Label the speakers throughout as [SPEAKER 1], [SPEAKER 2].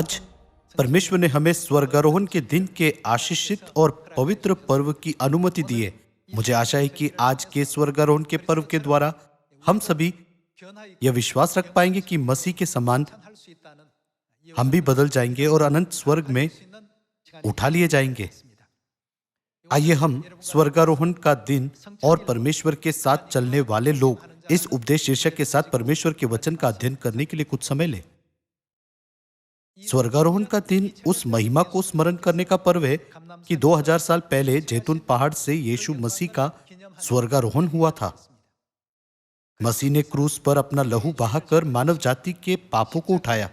[SPEAKER 1] आज परमेश्वर ने हमें स्वर्गारोहण के दिन के आशीषित और पवित्र पर्व की अनुमति दी है। मुझे आशा है कि आज के स्वर्गारोहण के पर्व के द्वारा हम सभी यह विश्वास रख पाएंगे कि मसीह के समान हम भी बदल जाएंगे और अनंत स्वर्ग में उठा लिए जाएंगे। आइए हम स्वर्गारोहण का दिन और परमेश्वर के साथ चलने वाले लोग इस उपदेश शीर्षक के साथ परमेश्वर के वचन का अध्ययन करने के लिए कुछ समय लें। स्वर्गारोहण का दिन उस महिमा को स्मरण करने का पर्व है कि 2000 साल पहले जैतून पहाड़ से यीशु मसीह का स्वर्गारोहण हुआ था। मसीह ने क्रूस पर अपना लहू बहाकर मानव जाति के पापों को उठाया।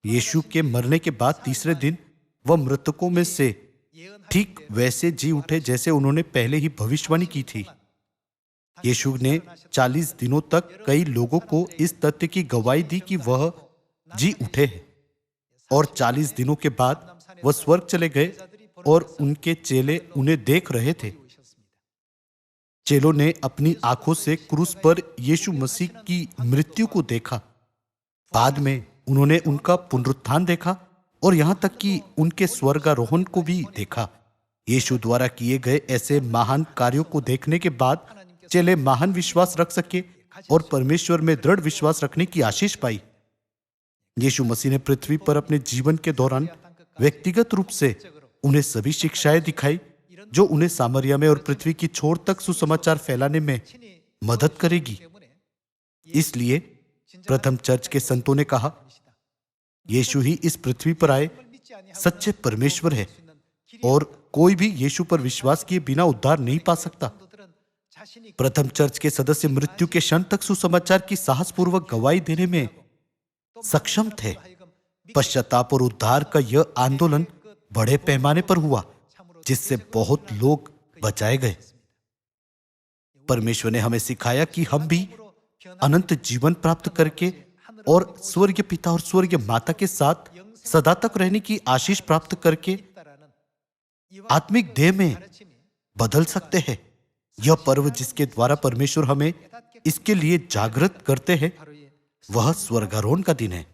[SPEAKER 1] यीशु के मरने के बाद तीसरे दिन वह मृतकों में से ठीक वैसे जी उठे जैसे उन्होंने पहले ही भविष्यवाणी की थी। यीशु ने 40 दिनों तक कई लोगों को इस तथ्य की गवाही दी कि वह जी उठे हैं, और 40 दिनों के बाद वह स्वर्ग चले गए और उनके चेले उन्हें देख रहे थे। चेलों ने अपनी आंखों से क्रूस पर यीशु मसीह की मृत्यु को देखा। बाद में उन्होंने उनका पुनरुत्थान देखा और यहां तक कि उनके स्वर्गारोहण को भी देखा। यीशु द्वारा किए गए ऐसे महान कार्यों को देखने के बाद चेले महान विश्वास रख सके और परमेश्वर में दृढ़ विश्वास रखने की आशीष पाई। यीशु मसीह ने पृथ्वी पर अपने जीवन के दौरान व्यक्तिगत रूप से उन्हें सभी शिक्षाएं दिखाई जो उन्हें सामरिया में और पृथ्वी की छोर तक सुसमाचार फैलाने में मदद करेगी। इसलिए प्रथम चर्च के संतों ने कहा, यीशु ही इस पृथ्वी पर आए सच्चे परमेश्वर है और कोई भी यीशु पर विश्वास किए बिना उद्धार नहीं पा सकता। प्रथम चर्च के सदस्य मृत्यु के क्षण तक सुसमाचार की साहसपूर्वक गवाही देने में सक्षम थे। पश्चाताप और उद्धार का यह आंदोलन बड़े पैमाने पर हुआ जिससे बहुत लोग बचाए गए। परमेश्वर ने हमें सिखाया कि हम भी अनंत जीवन प्राप्त करके और स्वर्गीय पिता और स्वर्गीय माता के साथ सदा तक रहने की आशीष प्राप्त करके आत्मिक देह में बदल सकते हैं। यह पर्व जिसके द्वारा परमेश्वर हमें इसके लिए जागृत करते हैं वह स्वर्गारोहण का दिन है।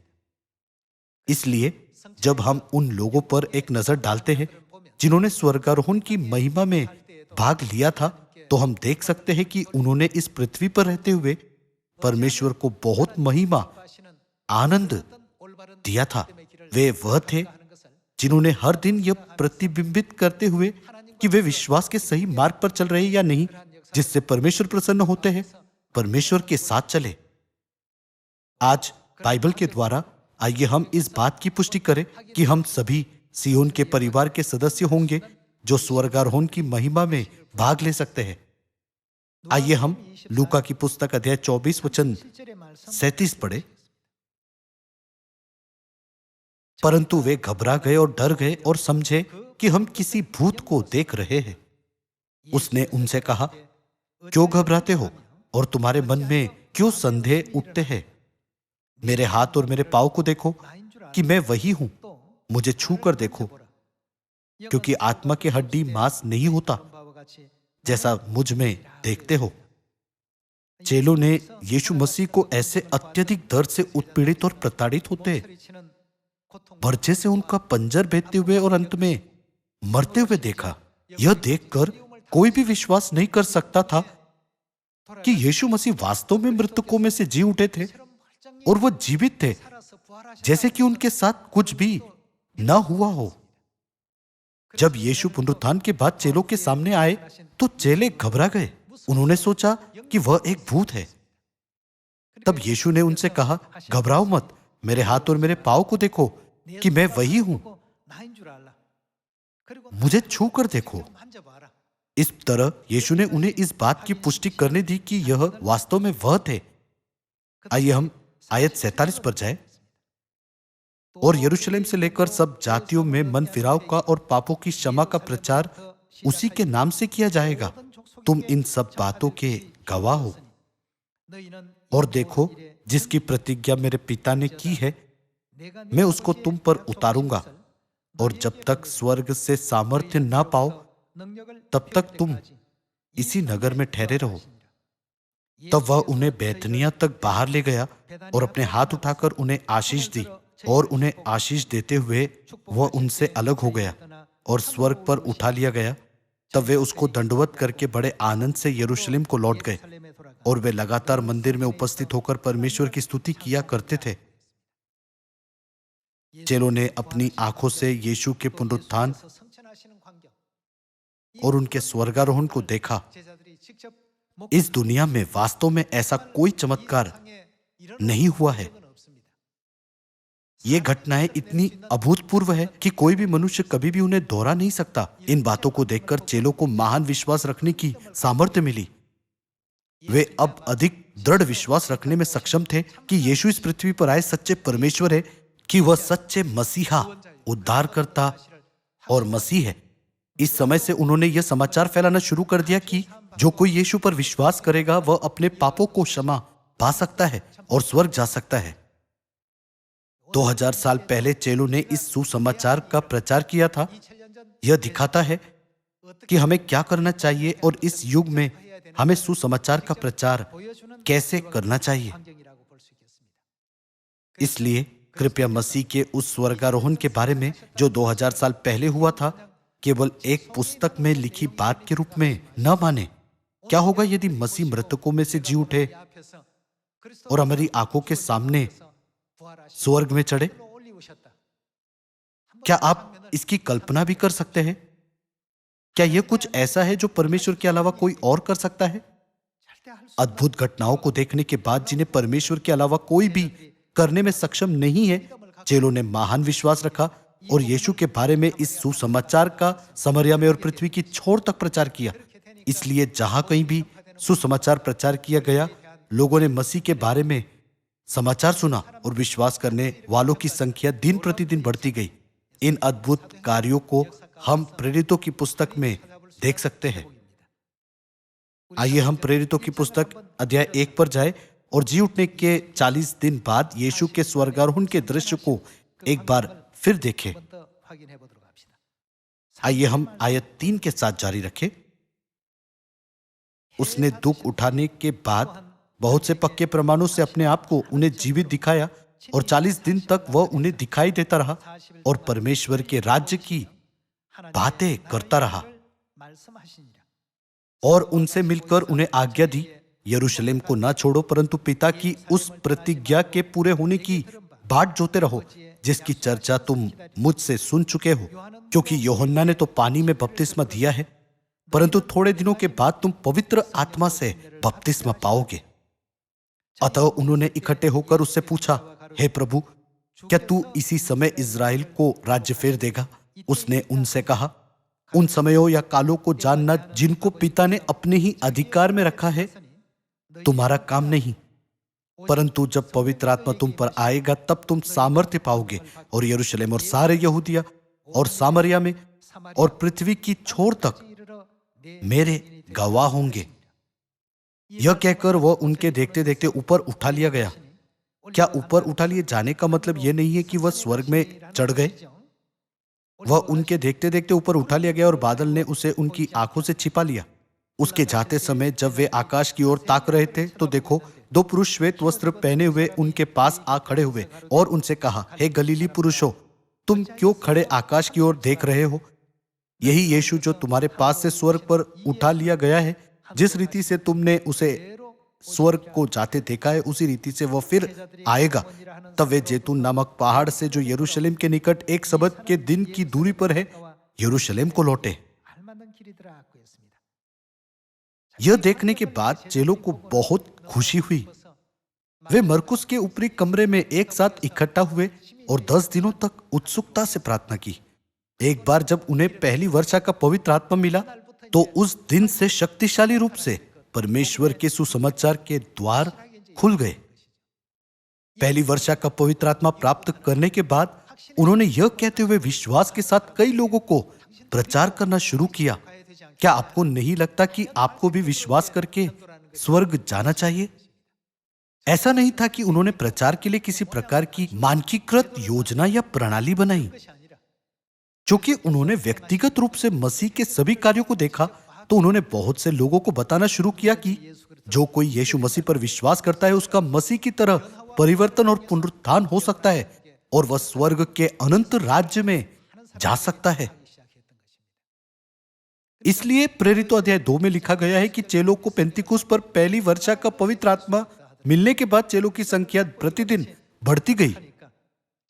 [SPEAKER 1] इसलिए जब हम उन लोगों पर एक नजर डालते हैं जिन्होंने स्वर्गारोहण की महिमा में भाग लिया था, तो हम देख सकते हैं कि उन्होंने इस पृथ्वी पर रहते हुए परमेश्वर को बहुत महिमा आनंद दिया था। वे वह थे जिन्होंने हर दिन यह प्रतिबिंबित करते हुए कि वे विश्वास के सही मार्ग पर चल रहे या नहीं, जिससे परमेश्वर प्रसन्न होते हैं, परमेश्वर के साथ चले। आज बाइबल के द्वारा आइए हम इस बात की पुष्टि करें कि हम सभी सियोन के परिवार के सदस्य होंगे जो स्वर्गारोहण की महिमा में भाग ले सकते हैं। आइए हम लूका की पुस्तक अध्याय 24 वचन 37 पढ़े। परंतु वे घबरा गए और डर गए और समझे कि हम किसी भूत को देख रहे हैं। उसने उनसे कहा, क्यों घबराते हो और तुम्हारे मन में क्यों संदेह उठते हैं? मेरे हाथ और मेरे पांव को देखो कि मैं वही हूं। मुझे छू कर देखो, क्योंकि आत्मा के हड्डी मांस नहीं होता जैसा मुझ में देखते हो। चेलों ने यीशु मसीह को ऐसे अत्यधिक दर्द से उत्पीड़ित और प्रताड़ित होते बर्छे से उनका पंजर भेदते हुए और अंत में मरते हुए देखा। यह देखकर कोई भी विश्वास नहीं कर सकता था कि यीशु मसीह वास्तव में मृतकों में से जी उठे थे और वो जीवित थे, जैसे कि उनके साथ कुछ भी न हुआ हो। जब यीशु पुनरुत्थान के बाद चेलों के सामने आए तो चेले घबरा गए। उन्होंने सोचा कि वह एक भूत है। तब यीशु ने उनसे कहा, घबराओ मत, मेरे हाथ और मेरे पांव को देखो कि मैं वही हूं। मुझे छू कर देखो। इस तरह यीशु ने उन्हें इस बात की पुष्टि करने दी कि यह वास्तव में वह थे। आइए हम आयत 47 पर जाए। और यरूशलेम से लेकर सब जातियों में मन फिराव का और पापों की क्षमा का प्रचार उसी के नाम से किया जाएगा। तुम इन सब बातों के गवाह हो। और देखो, जिसकी प्रतिज्ञा मेरे पिता ने की है मैं उसको तुम पर उतारूंगा, और जब तक स्वर्ग से सामर्थ्य ना पाओ तब तक तुम इसी नगर में ठहरे रहो। तब वह उन्हें बैतनिया तक बाहर ले गया और अपने हाथ उठाकर उन्हें आशीष दी, और उन्हें आशीष देते हुए वह उनसे अलग हो गया और स्वर्ग पर उठा लिया गया। तब वे उसको दंडवत करके बड़े आनंद से यरूशलेम को लौट गए, और वे लगातार मंदिर में उपस्थित होकर परमेश्वर की स्तुति किया करते थे। चेलों ने अपनी आंखों से यीशु के पुनरुत्थान और उनके स्वर्गारोहण को देखा। इस दुनिया में वास्तव में ऐसा कोई चमत्कार नहीं हुआ है। ये घटनाएं इतनी अभूतपूर्व है कि कोई भी मनुष्य कभी भी उन्हें दोहरा नहीं सकता। इन बातों को देखकर चेलों को महान विश्वास रखने की सामर्थ्य मिली। वे अब अधिक दृढ़ विश्वास रखने में सक्षम थे कि यीशु इस पृथ्वी पर आए सच्चे परमेश्वर है, कि वह सच्चे मसीहा, उद्धारकर्ता और मसीह है। इस समय से उन्होंने यह समाचार फैलाना शुरू कर दिया कि जो कोई यीशु पर विश्वास करेगा वह अपने पापों को क्षमा पा सकता है और स्वर्ग जा सकता है। 2000 साल पहले चेलों ने इस सुसमाचार का प्रचार किया था। यह दिखाता है कि हमें क्या करना चाहिए और इस युग में हमें सुसमाचार का प्रचार कैसे करना चाहिए। इसलिए कृपया मसीह के उस स्वर्गारोहण के बारे में जो 2000 साल पहले हुआ था केवल एक पुस्तक में लिखी बात के रूप में न माने। क्या होगा यदि मसीह मृतकों में से जी उठे और हमारी आंखों के सामने स्वर्ग में चढ़े? क्या आप इसकी कल्पना भी कर सकते हैं? क्या यह कुछ ऐसा है जो परमेश्वर के अलावा कोई और कर सकता है? अद्भुत घटनाओं को देखने के बाद जिन्हें परमेश्वर के अलावा कोई भी करने में सक्षम नहीं है, चेलों ने महान विश्वास रखा और यीशु के बारे में इस सुसमाचार का समरिया में और पृथ्वी की छोर तक प्रचार किया। इसलिए जहां कहीं भी सुसमाचार प्रचार किया गया, लोगों ने मसीह के बारे में समाचार सुना और विश्वास करने वालों की संख्या दिन प्रतिदिन बढ़ती गई। इन अद्भुत कार्यों को हम प्रेरितों की पुस्तक में देख सकते हैं। आइए हम प्रेरितों की पुस्तक अध्याय 1 पर जाए और जी उठने के 40 दिन बाद यीशु के स्वर्गारोहण के दृश्य को एक बार फिर देखें। आइए हम आयत 3 के साथ जारी रखें। उसने दुख उठाने के बाद बहुत से पक्के प्रमाणों से अपने आप को उन्हें जीवित दिखाया और 40 दिन तक वह उन्हें दिखाई देता रहा और परमेश्वर के राज्य की बातें करता रहा और उनसे मिलकर उन्हें आज्ञा दी, यरूशलेम को ना छोड़ो परंतु पिता की उस प्रतिज्ञा के पूरे होने की बाट जोते रहो जिसकी चर्चा तुम मुझसे सुन चुके हो। क्योंकि यूहन्ना ने तो पानी में बपतिस्मा दिया है, परंतु थोड़े दिनों के बाद तुम पवित्र आत्मा से बपतिस्मा पाओगे। अतः उन्होंने इकट्ठे होकर उससे पूछा, हे प्रभु, क्या तू इसी समय इज़राइल को राज्य फेर देगा? उसने उनसे कहा, उन समयों या कालों को जानना जिनको पिता ने अपने ही अधिकार में रखा है तुम्हारा काम नहीं, परंतु जब पवित्र आत्मा तुम पर आएगा तब तुम सामर्थ्य पाओगे और यरूशलेम और सारे यहूदिया और सामरिया में और पृथ्वी की छोर तक मेरे गवाह होंगे। यह कहकर वह उनके देखते देखते ऊपर उठा लिया गया। क्या ऊपर उठा लिए जाने का मतलब यह नहीं है कि वह स्वर्ग में चढ़ गए? वह उनके देखते देखते ऊपर उठा लिया गया और बादल ने उसे उनकी आंखों से छिपा लिया। उसके जाते समय जब वे आकाश की ओर ताक रहे थे तो देखो, 2 पुरुष श्वेत वस्त्र पहने हुए उनके पास आ खड़े हुए और उनसे कहा, हे गलीली पुरुषों, तुम क्यों खड़े आकाश की ओर देख रहे हो? यही यीशु जो तुम्हारे पास से स्वर्ग पर उठा लिया गया है, जिस रीति से तुमने उसे स्वर्ग को जाते देखा है उसी रीति से वह फिर आएगा। तब वे जैतून नामक पहाड़ से जो यरूशलेम के निकट एक सबत के दिन की दूरी पर है, यरूशलेम को लौटे। यह देखने के बाद चेलों को बहुत खुशी हुई। वे मरकुस के ऊपरी कमरे में एक साथ इकट्ठा हुए और 10 दिनों तक उत्सुकता से प्रार्थना की। एक बार जब उन्हें पहली वर्षा का पवित्र आत्मा मिला तो उस दिन से शक्तिशाली रूप से परमेश्वर के सुसमाचार के द्वार खुल गए। पहली वर्षा का पवित्र आत्मा प्राप्त करने के बाद उन्होंने यह कहते हुए विश्वास के साथ कई लोगों को प्रचार करना शुरू किया। क्या आपको नहीं लगता कि आपको भी विश्वास करके स्वर्ग जाना चाहिए? ऐसा नहीं था कि उन्होंने प्रचार के लिए किसी प्रकार की मानकीकृत योजना या प्रणाली बनाई। क्योंकि उन्होंने व्यक्तिगत रूप से मसीह के सभी कार्यों को देखा, तो उन्होंने बहुत से लोगों को बताना शुरू किया कि जो कोई यीशु मसीह पर विश्वास करता है उसका मसीह की तरह परिवर्तन और पुनरुत्थान हो सकता है और वह स्वर्ग के अनंत राज्य में जा सकता है। इसलिए प्रेरितों अध्याय 2 में लिखा गया है कि चेलों को पेंतिकुस पर पहली वर्षा का पवित्र आत्मा मिलने के बाद चेलों की संख्या प्रतिदिन बढ़ती गई।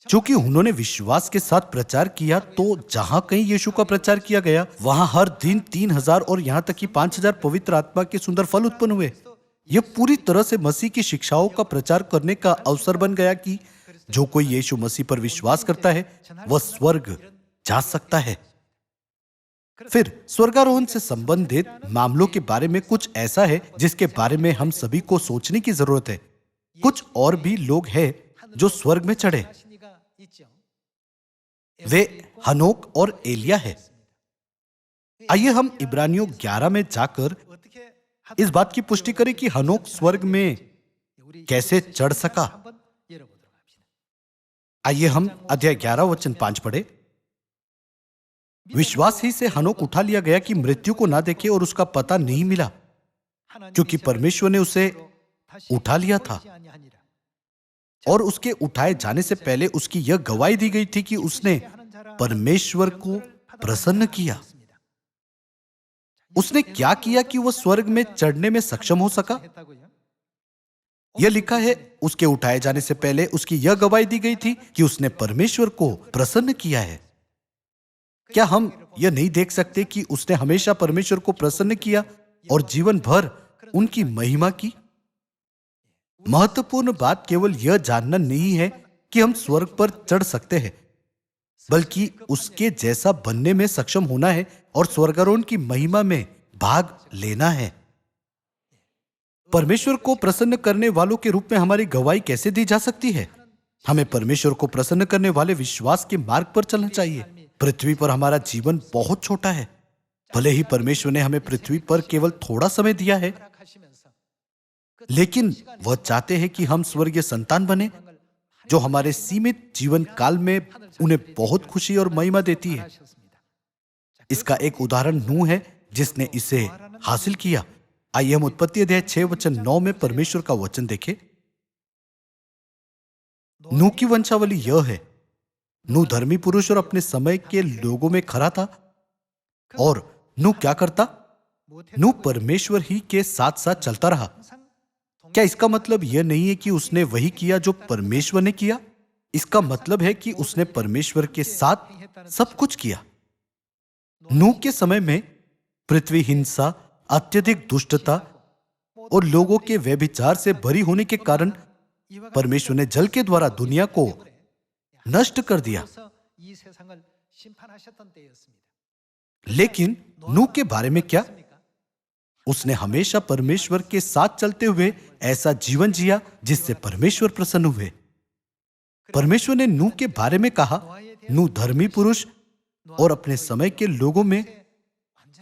[SPEAKER 1] क्योंकि उन्होंने विश्वास के साथ प्रचार किया, तो जहां कहीं यीशु का प्रचार किया गया वहां हर दिन 3000 और यहां तक कि 5000 पवित्र आत्मा के सुंदर फल उत्पन्न हुए। यह पूरी तरह से मसीह की शिक्षाओं का प्रचार करने का अवसर बन गया कि जो कोई यीशु मसीह पर विश्वास करता है वह स्वर्ग जा सकता है। फिर स्वर्गारोहण से संबंधित मामलों के बारे में कुछ ऐसा है जिसके बारे में हम सभी को सोचने की जरूरत है। कुछ और भी लोग हैं जो स्वर्ग में चढ़े। वे हनोक और एलिया है। आइए हम इब्रानियों 11 में जाकर इस बात की पुष्टि करें कि हनोक स्वर्ग में कैसे चढ़ सका। आइए हम अध्याय 11 वचन 5 पढ़े। विश्वास ही से हनोक उठा लिया गया कि मृत्यु को ना देखे और उसका पता नहीं मिला, क्योंकि परमेश्वर ने उसे उठा लिया था। और उसके उठाए जाने से पहले उसकी यह गवाही दी गई थी कि उसने परमेश्वर को प्रसन्न किया। उसने क्या किया कि वह स्वर्ग में चढ़ने में सक्षम हो सका? यह लिखा है, उसके उठाए जाने से पहले उसकी यह गवाही दी गई थी कि उसने परमेश्वर को प्रसन्न किया है। क्या हम यह नहीं देख सकते कि उसने हमेशा परमेश्वर को प्रसन्न किया और जीवन भर उनकी महिमा की? महत्वपूर्ण बात केवल यह जानना नहीं है कि हम स्वर्ग पर चढ़ सकते हैं, बल्कि उसके जैसा बनने में सक्षम होना है और स्वर्गारोहण की महिमा में भाग लेना है। परमेश्वर को प्रसन्न करने वालों के रूप में हमारी गवाही कैसे दी जा सकती है? हमें परमेश्वर को प्रसन्न करने वाले विश्वास के मार्ग पर चलना चाहिए। पृथ्वी पर हमारा जीवन बहुत छोटा है। भले ही परमेश्वर ने हमें पृथ्वी पर केवल थोड़ा समय दिया है, लेकिन वह चाहते हैं कि हम स्वर्गीय संतान बने, जो हमारे सीमित जीवन काल में उन्हें बहुत खुशी और महिमा देती है। इसका एक उदाहरण नूह है, जिसने इसे हासिल किया। आइए हम उत्पत्ति अध्याय 6 वचन 9 में परमेश्वर का वचन देखें। नूह की वंशावली यह है। नूह धर्मी पुरुष और अपने समय के लोगों में खरा था। और नूह क्या करता? नूह परमेश्वर ही के साथ साथ चलता रहा। क्या इसका मतलब यह नहीं है कि उसने वही किया जो परमेश्वर ने किया? इसका मतलब है कि उसने परमेश्वर के साथ सब कुछ किया। नूह के समय में पृथ्वी हिंसा, अत्यधिक दुष्टता और लोगों के व्यभिचार से भरी होने के कारण परमेश्वर ने जल के द्वारा दुनिया को नष्ट कर दिया। लेकिन नूह के बारे में क्या? उसने हमेशा परमेश्वर के साथ चलते हुए ऐसा जीवन जिया जिससे परमेश्वर प्रसन्न हुए। परमेश्वर ने नूह के बारे में कहा, नूह धर्मी पुरुष और अपने समय के लोगों में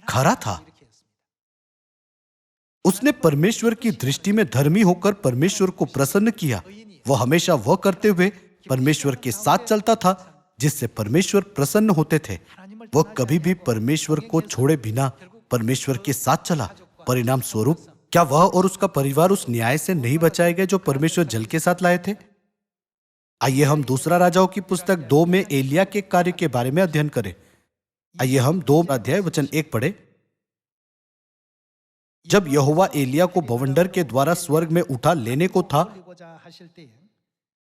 [SPEAKER 1] खरा था। उसने परमेश्वर की दृष्टि में धर्मी होकर परमेश्वर को प्रसन्न किया। वह हमेशा वह करते हुए परमेश्वर के साथ चलता था जिससे परमेश्वर प्रसन्न होते थे। वह कभी भी परमेश्वर को छोड़े बिना परमेश्वर के साथ चला। परिणाम स्वरूप क्या वह और उसका परिवार उस न्याय से नहीं बचाए गए जो परमेश्वर जल के साथ लाए थे? आइए हम दूसरा राजाओं की पुस्तक 2 में एलिया के कार्य के बारे में अध्ययन करें। आइए हम 2 अध्याय वचन 1 पढ़े। जब यहोवा एलिया को बवंडर के द्वारा स्वर्ग में उठा लेने को था,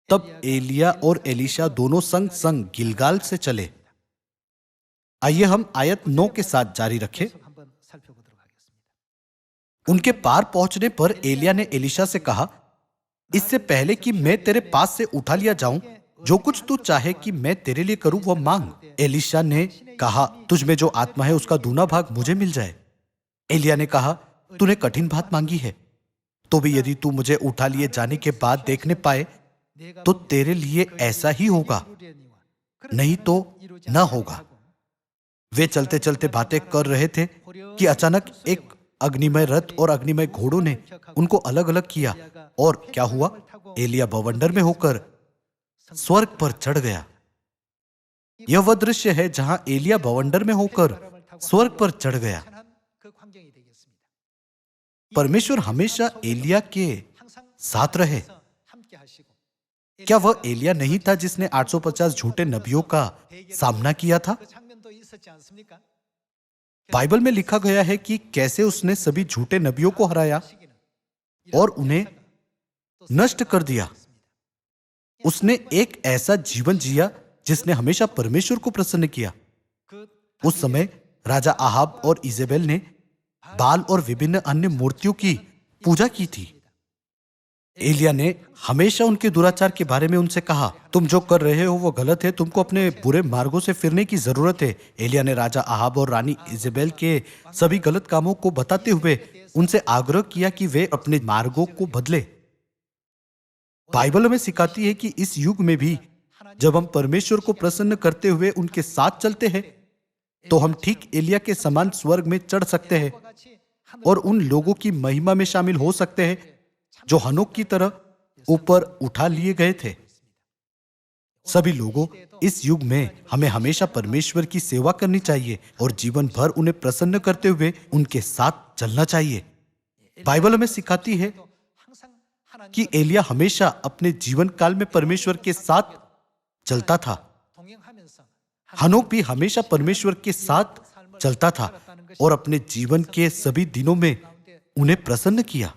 [SPEAKER 1] तब एलिया और एलीशा दोनों संग संग गिलगाल से चले। आइए हम आयत 9 के साथ जारी रखें। उनके पार पहुंचने पर एलिया ने एलीशा से कहा, इससे पहले कि मैं तेरे पास से उठा लिया जाऊं, जो कुछ तू चाहे कि मैं तेरे लिए करूं वह मांग। एलीशा ने कहा, तुझ में जो आत्मा है उसका दूना भाग मुझे मिल जाए। एलिया ने कहा, तूने कठिन बात मांगी है, तो भी यदि तू मुझे उठा लिए जाने के बाद देखने पाए तो तेरे लिए ऐसा ही होगा, नहीं तो न होगा। वे चलते चलते बातें कर रहे थे कि अचानक एक अग्निमय रथ और अग्निमय घोड़ों ने उनको अलग अलग किया। और क्या हुआ? एलिया बवंडर में होकर स्वर्ग पर चढ़ गया। यह वह दृश्य है जहां एलिया बवंडर में होकर स्वर्ग पर चढ़ गया। परमेश्वर हमेशा एलिया के साथ रहे। क्या वह एलिया नहीं था जिसने 850 झूठे नबियों का सामना किया था? बाइबल में लिखा गया है कि कैसे उसने सभी झूठे नबियों को हराया और उन्हें नष्ट कर दिया। उसने एक ऐसा जीवन जिया जिसने हमेशा परमेश्वर को प्रसन्न किया। उस समय राजा आहाब और इजेबेल ने बाल और विभिन्न अन्य मूर्तियों की पूजा की थी। एलिया ने हमेशा उनके दुराचार के बारे में उनसे कहा, तुम जो कर रहे हो वो गलत है, तुमको अपने बुरे मार्गों से फिरने की जरूरत है। एलिया ने राजा आहाब और रानी इजेबेल के सभी गलत कामों को बताते हुए उनसे आग्रह किया कि वे अपने मार्गों को बदले। बाइबल हमें सिखाती है कि इस युग में भी जब हम परमेश्वर को प्रसन्न करते हुए उनके साथ चलते हैं तो हम ठीक एलिया के समान स्वर्ग में चढ़ सकते हैं और उन लोगों की महिमा में शामिल हो सकते हैं जो हनोक की तरह ऊपर उठा लिए गए थे। सभी लोगों, इस युग में हमें हमेशा परमेश्वर की सेवा करनी चाहिए और जीवन भर उन्हें प्रसन्न करते हुए उनके साथ चलना चाहिए। बाइबल हमें सिखाती है कि एलिया हमेशा अपने जीवन काल में परमेश्वर के साथ चलता था। हनोक भी हमेशा परमेश्वर के साथ चलता था और अपने जीवन के सभी दिनों में उन्हें प्रसन्न किया।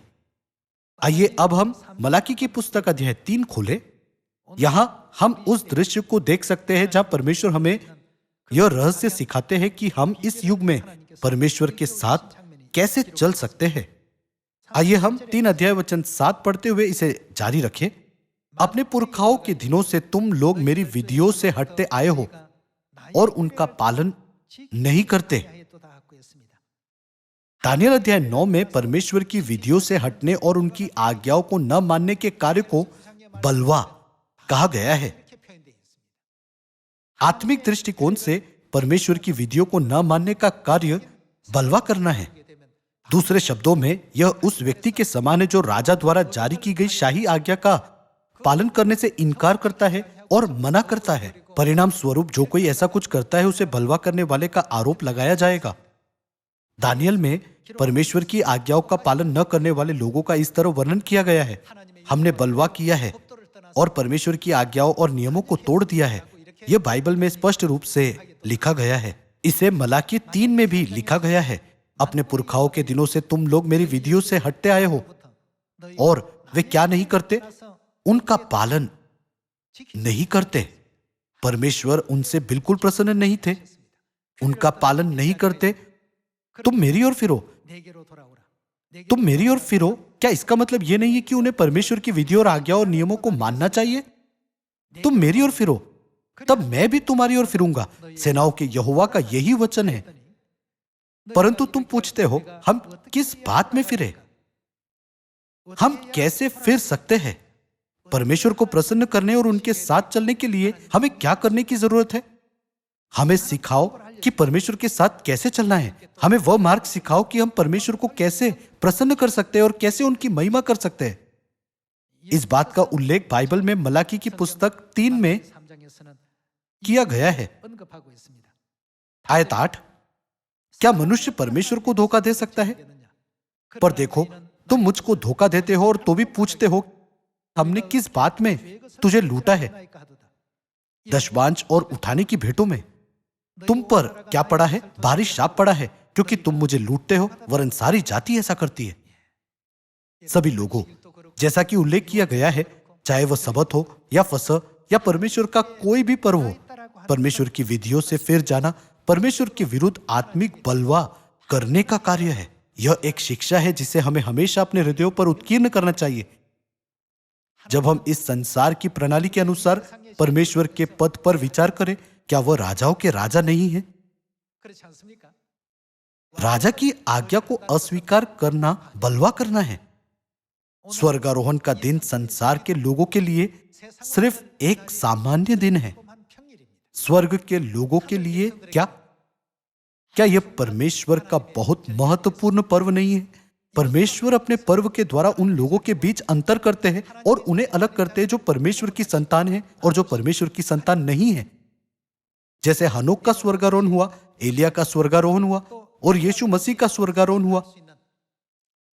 [SPEAKER 1] आइए अब हम मलाकी की पुस्तक अध्याय 3 खोलें। यहां हम उस दृश्य को देख सकते हैं जहां परमेश्वर हमें यह रहस्य सिखाते हैं कि हम इस युग में परमेश्वर के साथ कैसे चल सकते हैं। आइए हम 3 अध्याय वचन 7 पढ़ते हुए इसे जारी रखें। अपने पुरखाओं के दिनों से तुम लोग मेरी विधियों से हटते आए हो और उनका पालन नहीं करते। दानियल अध्याय 9 में परमेश्वर की विधियों से हटने और उनकी आज्ञाओं को न मानने के कार्य को बलवा कहा गया है। आत्मिक दृष्टिकोण से परमेश्वर की विधियों को न मानने का कार्य बलवा करना है। दूसरे शब्दों में यह उस व्यक्ति के समान है जो राजा द्वारा जारी की गई शाही आज्ञा का पालन करने से इनकार करता है और मना करता है। परिणाम स्वरूप जो कोई ऐसा कुछ करता है उसे बलवा करने वाले का आरोप लगाया जाएगा। दानियल में परमेश्वर की आज्ञाओं का पालन न करने वाले लोगों का इस तरह वर्णन किया गया है, हमने बलवा किया है और परमेश्वर की आज्ञाओं और नियमों को तोड़ दिया है। यह बाइबल में स्पष्ट रूप से लिखा गया है। इसे मलाकी 3 में भी लिखा गया है। अपने पुरखाओं के दिनों से तुम लोग मेरी विधियों से हटते आए हो और वे क्या नहीं करते? उनका पालन नहीं करते। परमेश्वर उनसे बिल्कुल प्रसन्न नहीं थे, उनका पालन नहीं करते। तुम मेरी ओर फिरो, तुम मेरी ओर फिरो। क्या इसका मतलब यह नहीं है कि उन्हें परमेश्वर की विधियों और आज्ञा और नियमों को मानना चाहिए? तुम मेरी ओर फिरो, तब मैं भी तुम्हारी ओर फिरूंगा। सेनाओं के यहोवा का यही वचन है। परंतु तुम पूछते हो, हम किस बात में फिरे? हम कैसे फिर सकते हैं? परमेश्वर को प्रसन्न करने और उनके साथ चलने के लिए हमें क्या करने की जरूरत है? हमें सिखाओ कि परमेश्वर के साथ कैसे चलना है। हमें वह मार्ग सिखाओ कि हम परमेश्वर को कैसे प्रसन्न कर सकते हैं और कैसे उनकी महिमा कर सकते हैं। इस बात का उल्लेख बाइबल में मलाकी की पुस्तक 3 में किया गया है। आयत 8, क्या मनुष्य परमेश्वर को धोखा दे सकता है? पर देखो, तुम मुझको धोखा देते हो और तो भी पूछते हो, हमने किस बात में तुझे लूटा है? दशवांश और उठाने की भेंटों में तुम पर क्या पड़ा है? भारी शाप पड़ा है, क्योंकि तुम मुझे लूटते हो, वरन सारी जाति ऐसा करती है। सभी लोगों, जैसा कि उल्लेख किया गया है, चाहे वह सबत हो या फसह या परमेश्वर का कोई भी पर्व हो, परमेश्वर की विधियों से फिर जाना परमेश्वर के विरुद्ध आत्मिक बलवा करने का कार्य है। यह एक शिक्षा है जिसे हमें हमेशा अपने हृदयों पर उत्कीर्ण करना चाहिए। जब हम इस संसार की प्रणाली के अनुसार परमेश्वर के पद पर विचार करें, क्या वह राजाओं के राजा नहीं है? राजा की आज्ञा को अस्वीकार करना बलवा करना है। स्वर्गारोहण का दिन संसार के लोगों के लिए सिर्फ एक सामान्य दिन है। स्वर्ग के लोगों के लिए क्या यह परमेश्वर का बहुत महत्वपूर्ण पर्व नहीं है? परमेश्वर अपने पर्व के द्वारा उन लोगों के बीच अंतर करते हैं और उन्हें अलग करते हैं जो परमेश्वर की संतान है और जो परमेश्वर की संतान नहीं है। जैसे हनोक का स्वर्गारोहण हुआ, एलिया का स्वर्गारोहण हुआ और यीशु मसीह का स्वर्गारोहण हुआ।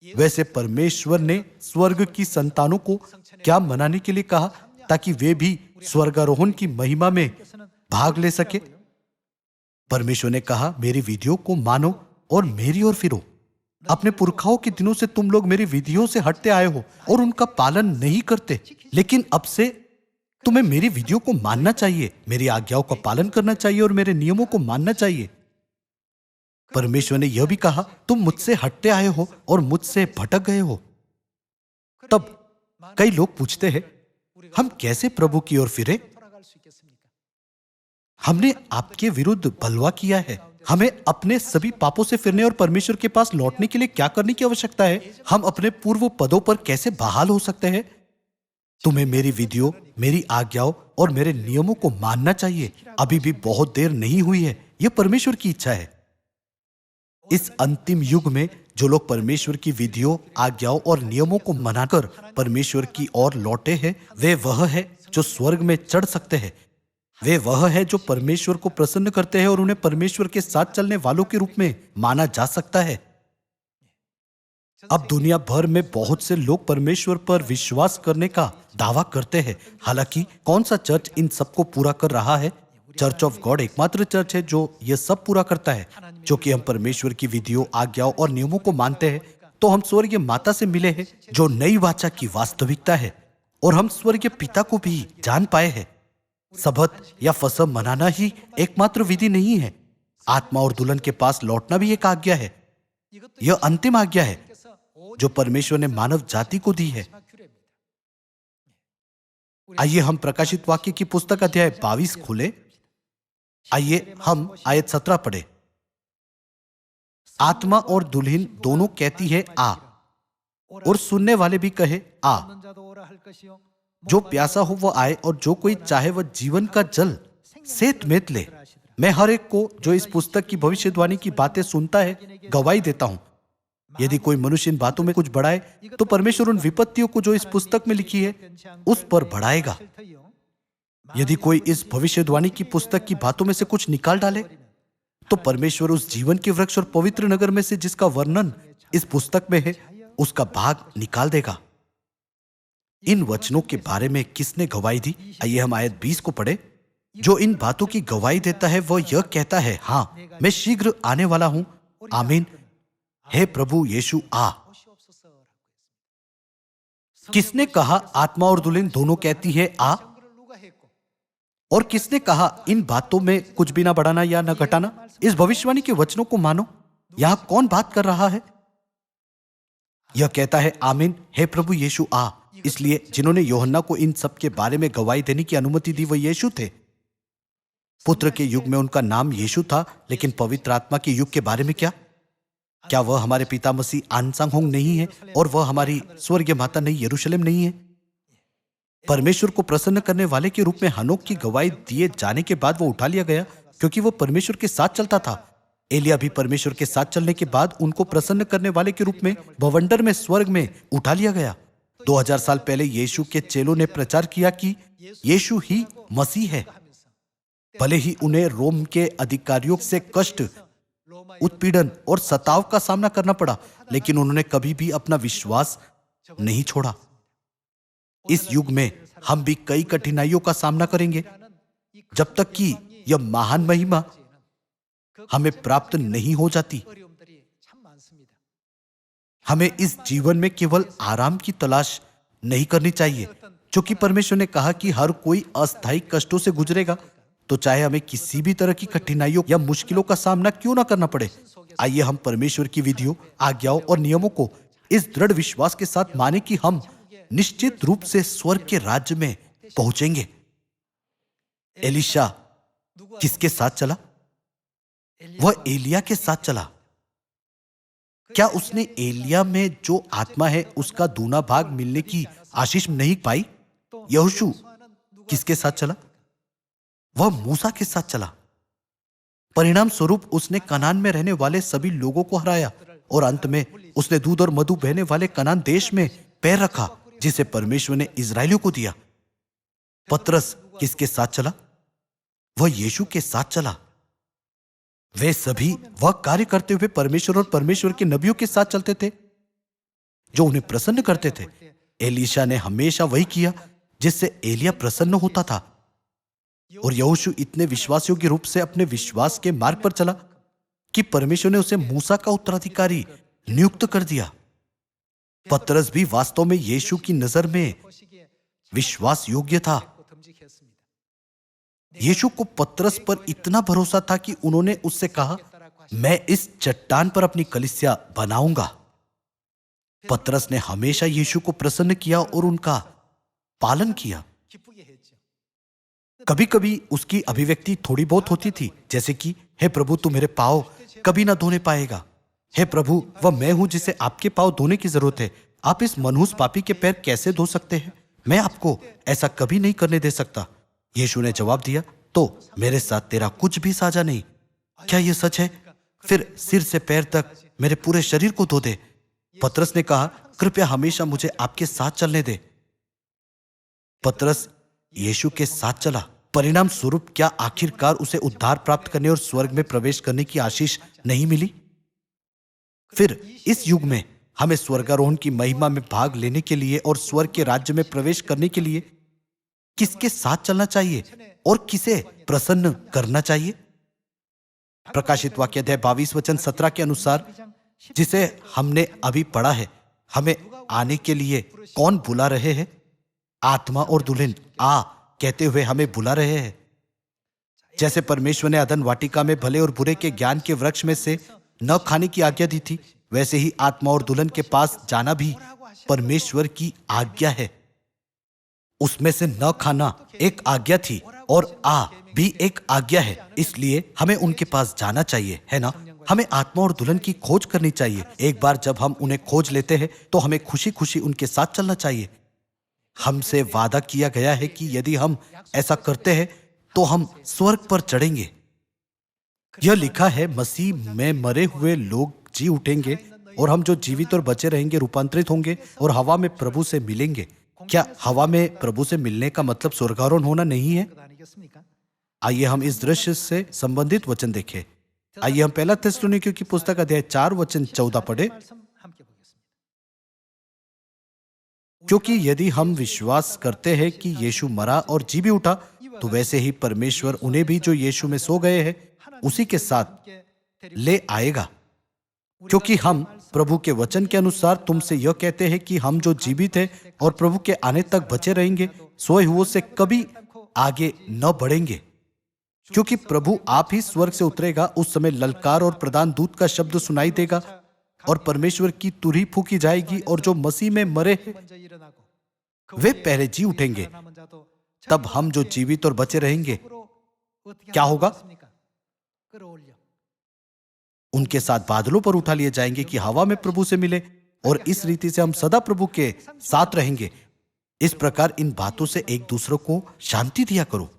[SPEAKER 1] वैसे परमेश्वर ने स्वर्ग की संतानों को क्या मनाने के लिए कहा ताकि वे भी स्वर्गारोहण की महिमा में भाग ले सके? परमेश्वर ने कहा, मेरी विधियों को मानो और मेरी ओर फिरो। अपने पुरखाओं के दिनों से तुम लोग मेरी विधियों से हटते आए हो और उनका पालन नहीं करते, लेकिन अब से तुम्हें मेरी विधियों को मानना चाहिए, मेरी आज्ञाओं का पालन करना चाहिए और मेरे नियमों को मानना चाहिए। परमेश्वर ने यह भी कहा, तुम मुझसे हटते आए हो और मुझसे भटक गए हो। तब कई लोग पूछते हैं, हम कैसे प्रभु की ओर फिरे? हमने आपके विरुद्ध बलवा किया है। हमें अपने सभी पापों से फिरने और परमेश्वर के पास लौटने के लिए क्या करने की आवश्यकता है? हम अपने पूर्व पदों पर कैसे बहाल हो सकते हैं? तुम्हें मेरी विधियों, मेरी आज्ञाओं और मेरे नियमों को मानना चाहिए। अभी भी बहुत देर नहीं हुई है, यह परमेश्वर की इच्छा है। इस अंतिम युग में जो लोग परमेश्वर की विधियों, आज्ञाओं और नियमों को मनाकर परमेश्वर की ओर लौटे हैं, वे वह है जो स्वर्ग में चढ़ सकते हैं। वे वह है जो परमेश्वर को प्रसन्न करते हैं और उन्हें परमेश्वर के साथ चलने वालों के रूप में माना जा सकता है। अब दुनिया भर में बहुत से लोग परमेश्वर पर विश्वास करने का दावा करते हैं। हालांकि कौन सा चर्च इन सबको पूरा कर रहा है? चर्च ऑफ गॉड एकमात्र चर्च है जो यह सब पूरा करता है। जो कि हम परमेश्वर की विधियों, आज्ञाओं और नियमों को मानते हैं, तो हम स्वर्गीय माता से मिले हैं जो नई वाचा की वास्तविकता है, और हम स्वर्गीय पिता को भी जान पाए हैं। सबत या फसह मनाना ही एकमात्र विधि नहीं है। आत्मा और दुल्हन के पास लौटना भी एक आज्ञा है। यह अंतिम आज्ञा है जो परमेश्वर ने मानव जाति को दी है। आइए हम प्रकाशित वाक्य की पुस्तक अध्याय 22 खोले। आइए हम आयत 17 पढ़े। आत्मा और दुल्हन दोनों कहती है आ, और सुनने वाले भी कहे आ। जो प्यासा हो वह आए, और जो कोई चाहे वह जीवन का जल सेत मेत ले। मैं हर एक को जो इस पुस्तक की भविष्यवाणी की बातें सुनता है गवाही देता हूं। यदि कोई मनुष्य इन बातों में कुछ बढ़ाए, तो परमेश्वर उन विपत्तियों को जो इस पुस्तक में लिखी है उस पर बढ़ाएगा। यदि कोई इस भविष्यवाणी की पुस्तक की बातों में से कुछ निकाल डाले, तो परमेश्वर उस जीवन के वृक्ष और पवित्र नगर में से जिसका वर्णन इस पुस्तक में है उसका भाग निकाल देगा। इन वचनों के बारे में किसने गवाही दी? आइए हम आयत 20 को पढ़े। जो इन बातों की गवाही देता है वह यह कहता है, हाँ, मैं शीघ्र आने वाला हूं। आमीन। हे प्रभु यीशु आ। किसने कहा आत्मा और दुल्हन दोनों कहती है आ? और किसने कहा इन बातों में कुछ भी ना बढ़ाना या ना घटाना? इस भविष्यवाणी के वचनों को मानो। यहां कौन बात कर रहा है? यह कहता है, आमीन, हे प्रभु यीशु आ। इसलिए जिन्होंने यूहन्ना को इन सब के बारे में गवाही देने की अनुमति दी वह यीशु थे। पुत्र के युग में उनका नाम यीशु था, लेकिन पवित्र आत्मा के युग के बारे में क्या? क्या वह हमारे पिता मसीह आनसांग होंग नहीं है और वह हमारी स्वर्गीय माता नई यरूशलेम नहीं है? परमेश्वर को प्रसन्न करने वाले के रूप में हनोक की गवाही दिए जाने के बाद वो उठा लिया गया, क्योंकि वह परमेश्वर के साथ चलता था। एलिया भी परमेश्वर के साथ चलने के बाद उनको प्रसन्न करने वाले के रूप में बवंडर में स्वर्ग में उठा लिया गया। 2000 साल पहले यीशु के चेलों ने प्रचार किया कि यीशु ही मसीह है। भले ही उन्हें रोम के अधिकारियों से कष्ट, उत्पीड़न और सताव का सामना करना पड़ा, लेकिन उन्होंने कभी भी अपना विश्वास नहीं छोड़ा। इस युग में हम भी कई कठिनाइयों का सामना करेंगे, जब तक कि यह महान महिमा हमें प्राप्त नहीं हो जाती। हमें इस जीवन में केवल आराम की तलाश नहीं करनी चाहिए, क्योंकि परमेश्वर ने कहा कि हर कोई अस्थायी कष्टों से गुजरेगा, तो चाहे हमें किसी भी तरह की कठिनाइयों या मुश्किलों का सामना क्यों ना करना पड़े। आइए हम परमेश्वर की विधियों, आज्ञाओं और नियमों को इस दृढ़ विश्वास के साथ माने कि हम निश्चित रूप से स्वर्ग के राज्य में पहुंचेंगे। एलीशा किसके साथ चला? वह एलिया के साथ चला। क्या उसने एलिया में जो आत्मा है उसका दूना भाग मिलने की आशीष नहीं पाई? यहोशू किसके साथ चला? वह मूसा के साथ चला। परिणाम स्वरूप उसने कनान में रहने वाले सभी लोगों को हराया, और अंत में उसने दूध और मधु बहने वाले कनान देश में पैर रखा, जिसे परमेश्वर ने इजरायलियों को दिया। पतरस किसके साथ चला? वह यीशु के साथ चला। वे सभी वह कार्य करते हुए परमेश्वर और परमेश्वर के नबियों के साथ चलते थे। जो उन्हें प्रसन्न करते थे। एलीशा ने हमेशा वही किया जिससे एलिया प्रसन्न होता था। और यहोशू इतने विश्वास योग्य रूप से अपने विश्वास के मार्ग पर चला कि परमेश्वर ने उसे मूसा का उत्तराधिकारी नियुक्त कर दिया। पतरस भी वास्तव में यीशु की नजर में विश्वास योग्य था। यीशु को पतरस पर इतना भरोसा था कि उन्होंने उससे कहा, मैं इस चट्टान पर अपनी कलीसिया बनाऊंगा। पतरस ने हमेशा यीशु को प्रसन्न किया और उनका पालन किया। कभी कभी उसकी अभिव्यक्ति थोड़ी बहुत होती थी, जैसे कि हे प्रभु, तू मेरे पाँव कभी ना धोने पाएगा। हे प्रभु, वह मैं हूं जिसे आपके पाँव धोने की जरूरत है। आप इस मनहूस पापी के पैर कैसे धो सकते हैं? मैं आपको ऐसा कभी नहीं करने दे सकता। यीशु ने जवाब दिया, तो मेरे साथ तेरा कुछ भी साझा नहीं। क्या यह सच है? फिर सिर से पैर तक मेरे पूरे शरीर को धो दे। पतरस ने कहा, कृपया हमेशा मुझे आपके साथ चलने दे। पतरस यीशु के साथ चला। परिणाम स्वरूप क्या आखिरकार उसे उद्धार प्राप्त करने और स्वर्ग में प्रवेश करने की आशीष नहीं मिली? फिर इस युग में हमें स्वर्गारोहण की महिमा में भाग लेने के लिए और स्वर्ग के राज्य में प्रवेश करने के लिए किसके साथ चलना चाहिए और किसे प्रसन्न करना चाहिए? प्रकाशित वाक्य अध्याय 22 वचन 17 के अनुसार, जिसे हमने अभी पढ़ा है, हमें आने के लिए कौन बुला रहे हैं? आत्मा और दुल्हन आ कहते हुए हमें बुला रहे हैं। जैसे परमेश्वर ने अदन वाटिका में भले और बुरे के ज्ञान के वृक्ष में से न खाने की आज्ञा दी थी, वैसे ही आत्मा और दुल्हन के पास जाना भी परमेश्वर की आज्ञा है। उसमें से न खाना एक आज्ञा थी और आ भी एक आज्ञा है, इसलिए हमें उनके पास जाना चाहिए, है ना? हमें आत्मा और दुल्हन की खोज करनी चाहिए। एक बार जब हम उन्हें खोज लेते हैं तो हमें खुशी खुशी उनके साथ चलना चाहिए। हमसे वादा किया गया है कि यदि हम ऐसा करते हैं तो हम स्वर्ग पर चढ़ेंगे। यह लिखा है, मसीह में मरे हुए लोग जी उठेंगे और हम जो जीवित और बचे रहेंगे रूपांतरित होंगे और हवा में प्रभु से मिलेंगे। क्या हवा में प्रभु से मिलने का मतलब स्वर्गारोहण होना नहीं है? आइए हम इस दृश्य से संबंधित वचन देखें। आइए हम पहला थिस्सलुनीकियों की पुस्तक अध्याय 4 वचन 14 पढ़े। क्योंकि यदि हम विश्वास करते हैं कि यीशु मरा और जी भी उठा, तो वैसे ही परमेश्वर उन्हें भी जो यीशु में सो गए हैं उसी के साथ ले आएगा। क्योंकि हम प्रभु के वचन के अनुसार तुमसे यह कहते हैं कि हम जो जीवित हैं और प्रभु के आने तक बचे रहेंगे, सोए हुओं से कभी आगे न बढ़ेंगे। क्योंकि प्रभु आप ही स्वर्ग से उतरेगा, उस समय ललकार और प्रधान दूत का शब्द सुनाई देगा और परमेश्वर की तुरही फूकी जाएगी और जो मसीह में मरे वे पहले जी उठेंगे। तब हम जो जीवित और बचे रहेंगे क्या होगा? उनके साथ बादलों पर उठा लिए जाएंगे कि हवा में प्रभु से मिले और इस रीति से हम सदा प्रभु के साथ रहेंगे। इस प्रकार इन बातों से एक दूसरे को शांति दिया करो।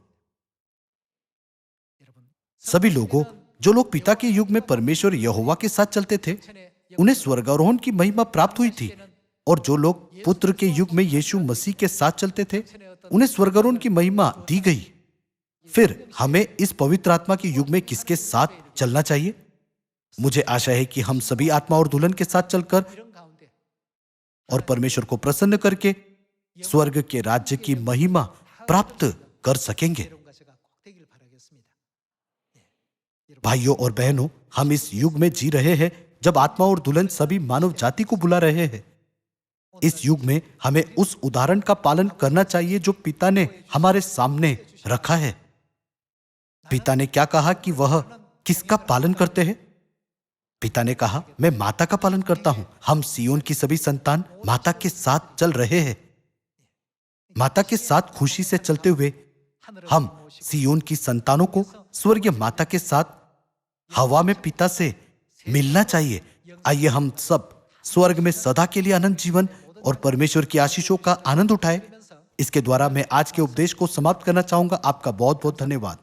[SPEAKER 1] सभी लोगों, जो लोग पिता के युग में परमेश्वर यहोवा के साथ चलते थे, उन्हें स्वर्गारोहण की महिमा प्राप्त हुई थी, और जो लोग पुत्र के युग में यीशु मसीह के साथ चलते थे, उन्हें स्वर्गारोहण की महिमा दी गई। फिर हमें इस पवित्र आत्मा के युग में किसके साथ चलना चाहिए? मुझे आशा है कि हम सभी आत्मा और दुल्हन के साथ चलकर और परमेश्वर को प्रसन्न करके स्वर्ग के राज्य की महिमा प्राप्त कर सकेंगे। भाइयों और बहनों, हम इस युग में जी रहे हैं जब आत्मा और दुल्हन सभी मानव जाति को बुला रहे हैं। इस युग में हमें उस उदाहरण का पालन करना चाहिए जो पिता ने हमारे सामने रखा है। पिता ने क्या कहा कि वह किसका पालन करते हैं? पिता ने कहा, मैं माता का पालन करता हूं। हम सियोन की सभी संतान माता के साथ चल रहे हैं। माता के साथ खुशी से चलते हुए हम सियोन की संतानों को स्वर्गीय माता के साथ हवा में पिता से मिलना चाहिए। आइए हम सब स्वर्ग में सदा के लिए अनंत जीवन और परमेश्वर की आशीषों का आनंद उठाए। इसके द्वारा मैं आज के उपदेश को समाप्त करना चाहूंगा। आपका बहुत बहुत धन्यवाद।